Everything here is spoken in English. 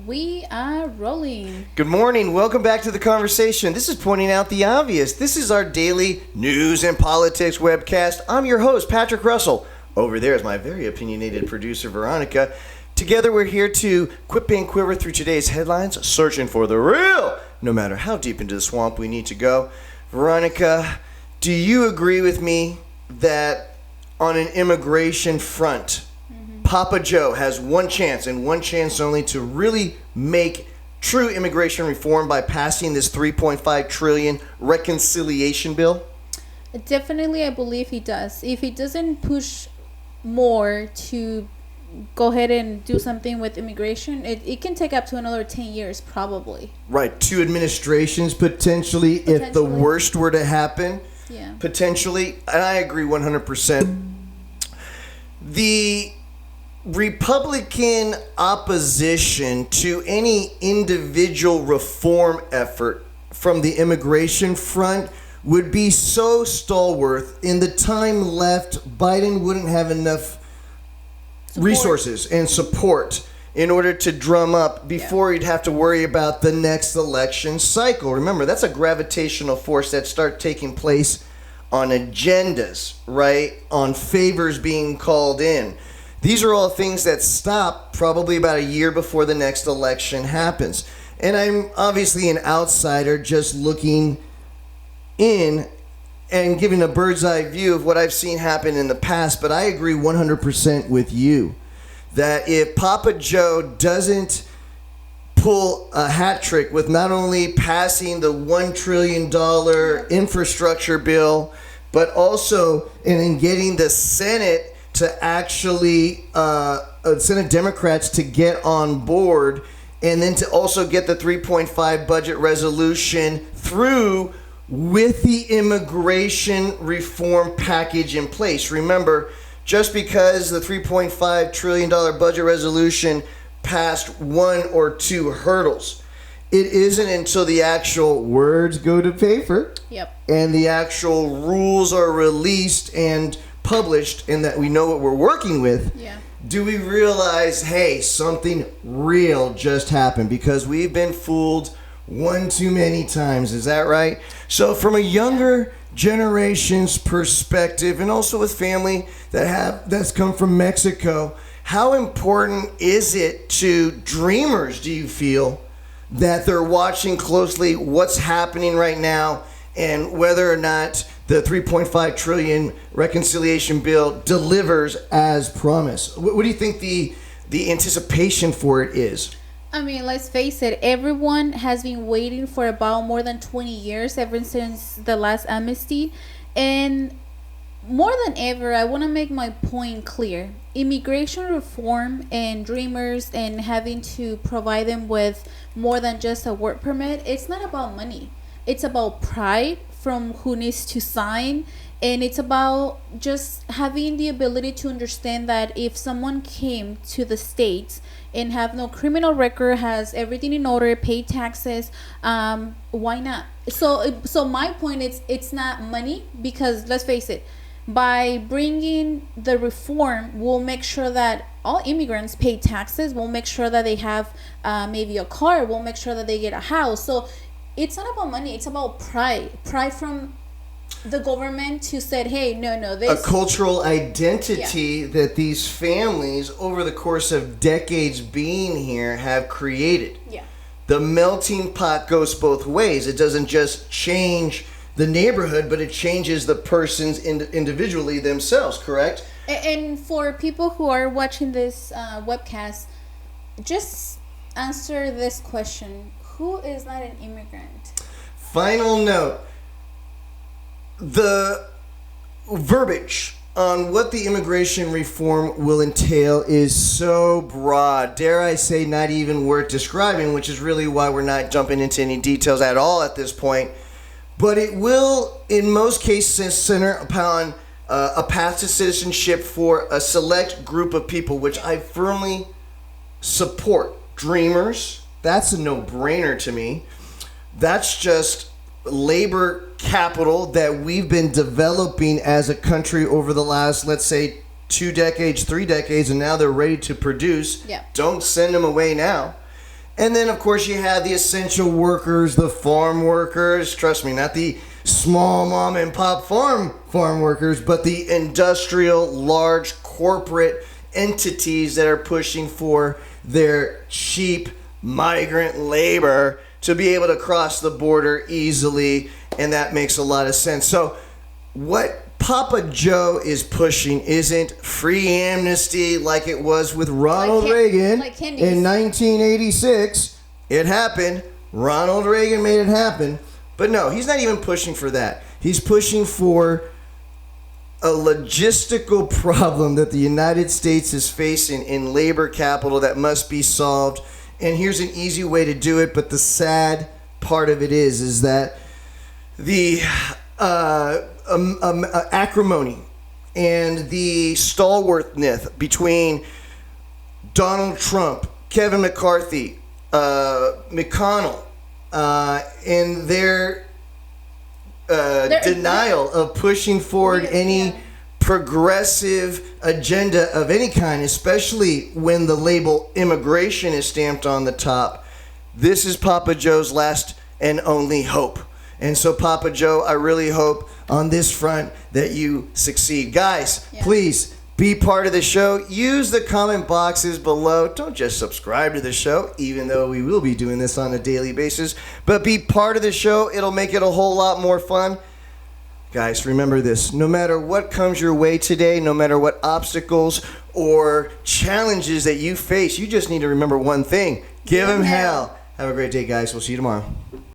We are rolling. Good morning. Welcome back to the conversation. This is Pointing Out the Obvious. This is our daily news and politics webcast. I'm your host, Patrick Russell. Over there is my very opinionated producer, Veronica. Together, we're here to quip and quiver through today's headlines, searching for the real, no matter how deep into the swamp we need to go. Veronica, do you agree with me that on an immigration front, Papa Joe has one chance and one chance only to really make true immigration reform by passing this $3.5 trillion reconciliation bill? Definitely, I believe he does. If he doesn't push more to go ahead and do something with immigration, it can take up to another 10 years probably. Right, 2 administrations potentially, if the worst were to happen. Yeah. Potentially, and I agree 100%. The Republican opposition to any individual reform effort from the immigration front would be so stalwart. In the time left, Biden wouldn't have enough resources and support in order to drum up before he'd have to worry about the next election cycle. Remember, that's a gravitational force that starts taking place on agendas, right? On favors being called in. These are all things that stop probably about a year before the next election happens. And I'm obviously an outsider just looking in and giving a bird's eye view of what I've seen happen in the past. But I agree 100% with you that if Papa Joe doesn't pull a hat trick with not only passing the $1 trillion infrastructure bill, but also in getting the Senate to actually, Senate Democrats to get on board, and then to also get the 3.5 budget resolution through with the immigration reform package in place. Remember, just because the $3.5 trillion budget resolution passed 1 or 2 hurdles, it isn't until the actual words go to paper and the actual rules are released and published and that we know what we're working with, do we realize, hey, something real just happened, because we've been fooled one too many times. Is that right? So from a younger generation's perspective, and also with family that's come from Mexico, how important is it to dreamers, do you feel, that they're watching closely what's happening right now and whether or not the $3.5 trillion reconciliation bill delivers as promised? What do you think the anticipation for it is? I mean, let's face it, everyone has been waiting for about more than 20 years, ever since the last amnesty. And more than ever, I want to make my point clear. Immigration reform and dreamers and having to provide them with more than just a work permit, it's not about money. It's about pride from who needs to sign, and it's about just having the ability to understand that if someone came to the States and have no criminal record, has everything in order, pay taxes, why not? So my point is, it's not money, because let's face it, by bringing the reform, we'll make sure that all immigrants pay taxes. We'll make sure that they have maybe a car. We'll make sure that they get a house. So it's not about money. It's about pride from the government to say, hey, no, this... A cultural identity that these families, over the course of decades being here, have created. Yeah. The melting pot goes both ways. It doesn't just change the neighborhood, but it changes the persons individually themselves, correct? And for people who are watching this webcast, just answer this question. Who is not an immigrant? Final note. The verbiage on what the immigration reform will entail is so broad, dare I say not even worth describing, which is really why we're not jumping into any details at all at this point. But it will, in most cases, center upon a path to citizenship for a select group of people, which I firmly support. Dreamers, that's a no-brainer to me. That's just labor capital that we've been developing as a country over the last, let's say, 2 decades, 3 decades, and now they're ready to produce. Yeah. Don't send them away now. And then, of course, you have the essential workers, the farm workers. Trust me, not the small mom and pop farm workers, but the industrial, large corporate entities that are pushing for their cheap migrant labor to be able to cross the border easily. And that makes a lot of sense. So what Papa Joe is pushing isn't free amnesty like it was with Ronald Reagan in 1986. It happened. Ronald Reagan made it happen. But no, he's not even pushing for that. He's pushing for a logistical problem that the United States is facing in labor capital that must be solved. And here's an easy way to do it, but the sad part of it is that the acrimony and the stalwartness between Donald Trump, Kevin McCarthy, McConnell, and their denial of pushing forward any progressive agenda of any kind, especially when the label immigration is stamped on the top. This is Papa Joe's last and only hope. And so, Papa Joe, I really hope on this front that you succeed. Guys, please be part of the show. Use the comment boxes below. Don't just subscribe to the show, even though we will be doing this on a daily basis, but be part of the show. It'll make it a whole lot more fun. Guys, remember this. No matter what comes your way today, no matter what obstacles or challenges that you face, you just need to remember one thing. Give them hell. Have a great day, guys. We'll see you tomorrow.